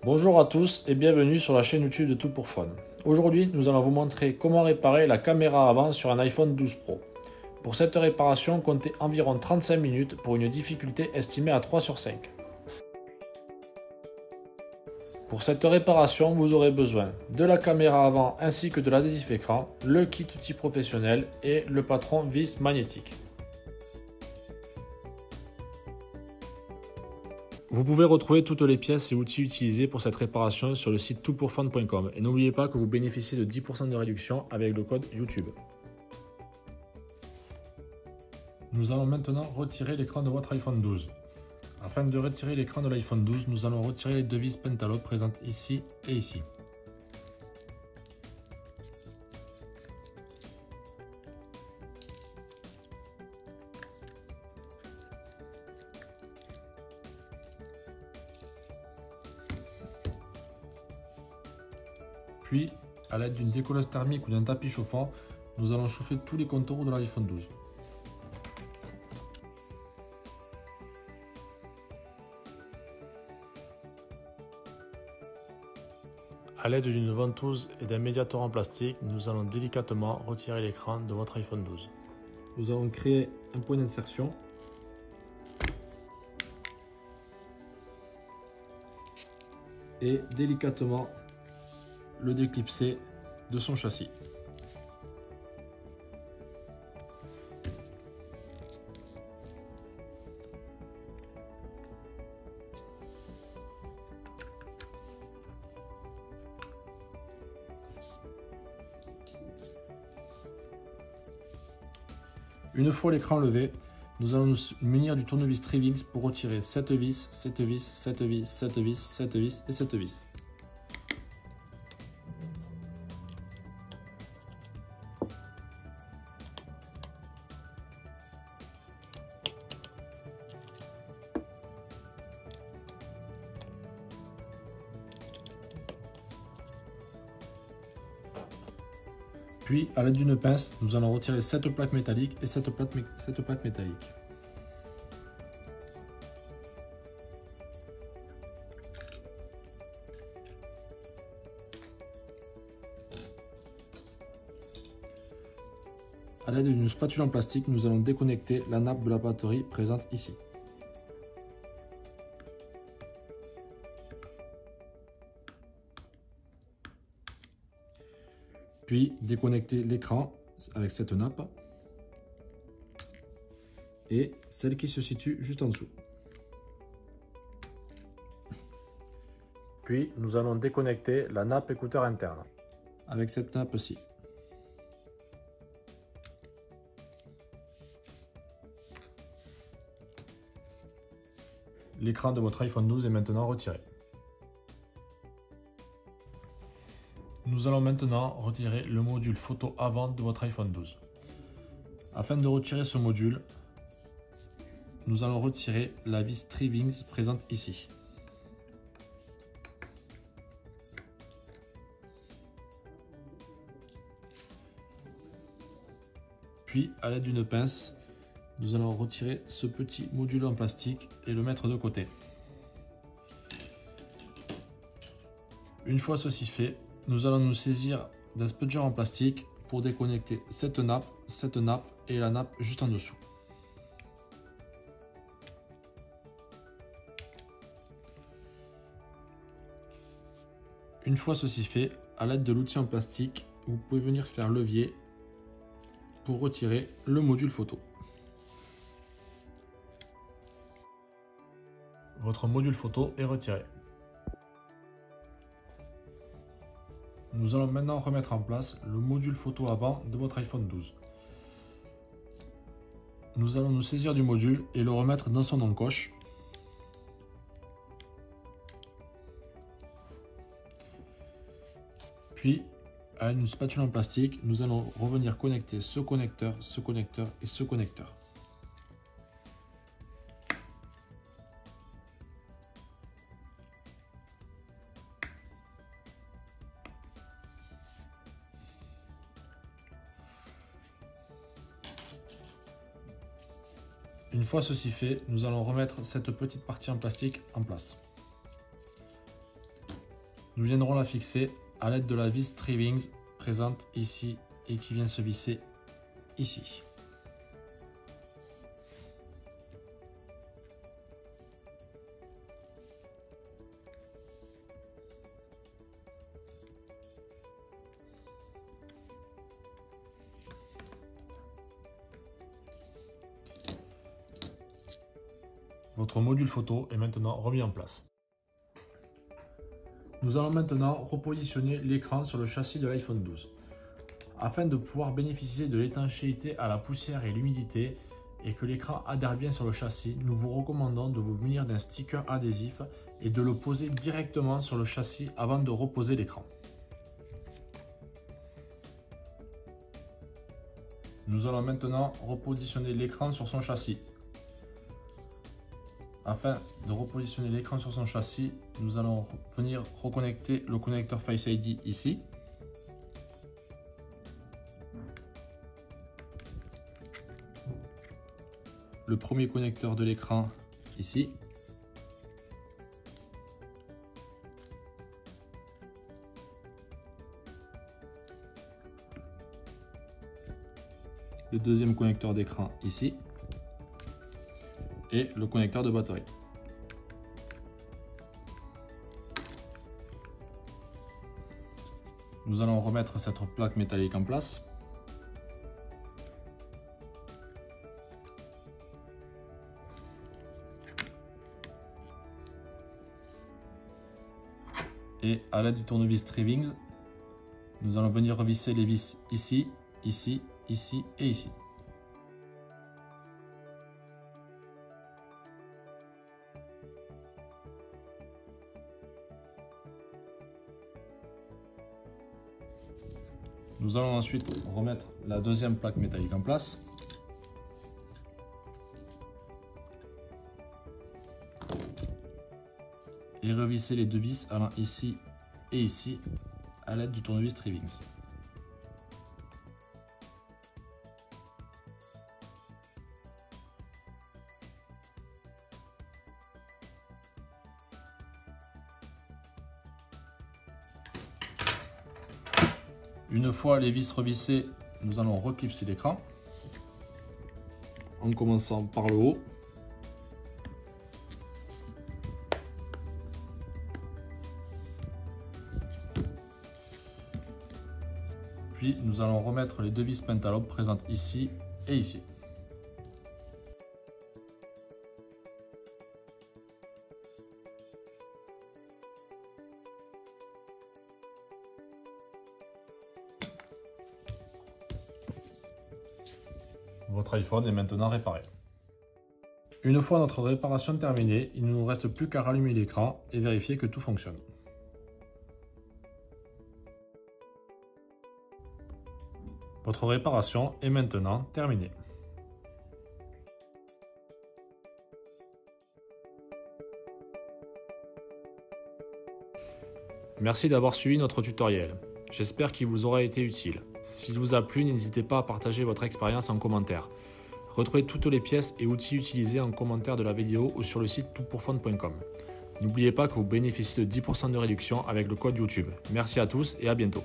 Bonjour à tous et bienvenue sur la chaîne YouTube de Tout pour Fun. Aujourd'hui, nous allons vous montrer comment réparer la caméra avant sur un iPhone 12 Pro. Pour cette réparation, comptez environ 35 minutes pour une difficulté estimée à 3 sur 5. Pour cette réparation, vous aurez besoin de la caméra avant ainsi que de l'adhésif écran, le kit outil professionnel et le patron vis magnétique. Vous pouvez retrouver toutes les pièces et outils utilisés pour cette réparation sur le site toutpourfun.com et n'oubliez pas que vous bénéficiez de 10% de réduction avec le code YouTube. Nous allons maintenant retirer l'écran de votre iPhone 12. Afin de retirer l'écran de l'iPhone 12, nous allons retirer les deux vis Pentalock présentes ici et ici. Puis, à l'aide d'une décolleuse thermique ou d'un tapis chauffant, nous allons chauffer tous les contours de l'iPhone 12. A l'aide d'une ventouse et d'un médiator en plastique, nous allons délicatement retirer l'écran de votre iPhone 12. Nous allons créer un point d'insertion. Et délicatement le déclipser de son châssis. Une fois l'écran levé, nous allons nous munir du tournevis Trivix pour retirer cette vis, cette vis, cette vis, cette vis, cette vis et cette vis. Puis, à l'aide d'une pince, nous allons retirer cette plaque métallique et cette plaque métallique. À l'aide d'une spatule en plastique, nous allons déconnecter la nappe de la batterie présente ici. Puis déconnecter l'écran avec cette nappe et celle qui se situe juste en dessous. Puis nous allons déconnecter la nappe écouteur interne avec cette nappe-ci. L'écran de votre iPhone 12 est maintenant retiré. Nous allons maintenant retirer le module photo avant de votre iPhone 12. Afin de retirer ce module, nous allons retirer la vis Trivix présente ici. Puis, à l'aide d'une pince, nous allons retirer ce petit module en plastique et le mettre de côté. Une fois ceci fait, nous allons nous saisir d'un spudger en plastique pour déconnecter cette nappe et la nappe juste en dessous. Une fois ceci fait, à l'aide de l'outil en plastique, vous pouvez venir faire levier pour retirer le module photo. Votre module photo est retiré. Nous allons maintenant remettre en place le module photo avant de votre iPhone 12. Nous allons nous saisir du module et le remettre dans son encoche. Puis, à une spatule en plastique, nous allons revenir connecter ce connecteur et ce connecteur. Une fois ceci fait, nous allons remettre cette petite partie en plastique en place. Nous viendrons la fixer à l'aide de la vis Trivings présente ici et qui vient se visser ici. Votre module photo est maintenant remis en place. Nous allons maintenant repositionner l'écran sur le châssis de l'iPhone 12. Afin de pouvoir bénéficier de l'étanchéité à la poussière et l'humidité et que l'écran adhère bien sur le châssis, nous vous recommandons de vous munir d'un sticker adhésif et de le poser directement sur le châssis avant de reposer l'écran. Nous allons maintenant repositionner l'écran sur son châssis. Afin de repositionner l'écran sur son châssis, nous allons venir reconnecter le connecteur Face ID ici. Le premier connecteur de l'écran ici. Le deuxième connecteur d'écran ici. Et le connecteur de batterie. Nous allons remettre cette plaque métallique en place. Et à l'aide du tournevis Trivings, nous allons venir revisser les vis ici, ici, ici et ici. Nous allons ensuite remettre la deuxième plaque métallique en place. Et revisser les deux vis allant ici et ici à l'aide du tournevis Trivings. Une fois les vis revissées, nous allons reclipser l'écran en commençant par le haut. Puis nous allons remettre les deux vis pentalobes présentes ici et ici. Votre iPhone est maintenant réparé. Une fois notre réparation terminée, il ne nous reste plus qu'à rallumer l'écran et vérifier que tout fonctionne. Votre réparation est maintenant terminée. Merci d'avoir suivi notre tutoriel. J'espère qu'il vous aura été utile. S'il vous a plu, n'hésitez pas à partager votre expérience en commentaire. Retrouvez toutes les pièces et outils utilisés en commentaire de la vidéo ou sur le site toutpourfun.com. N'oubliez pas que vous bénéficiez de 10% de réduction avec le code YouTube. Merci à tous et à bientôt.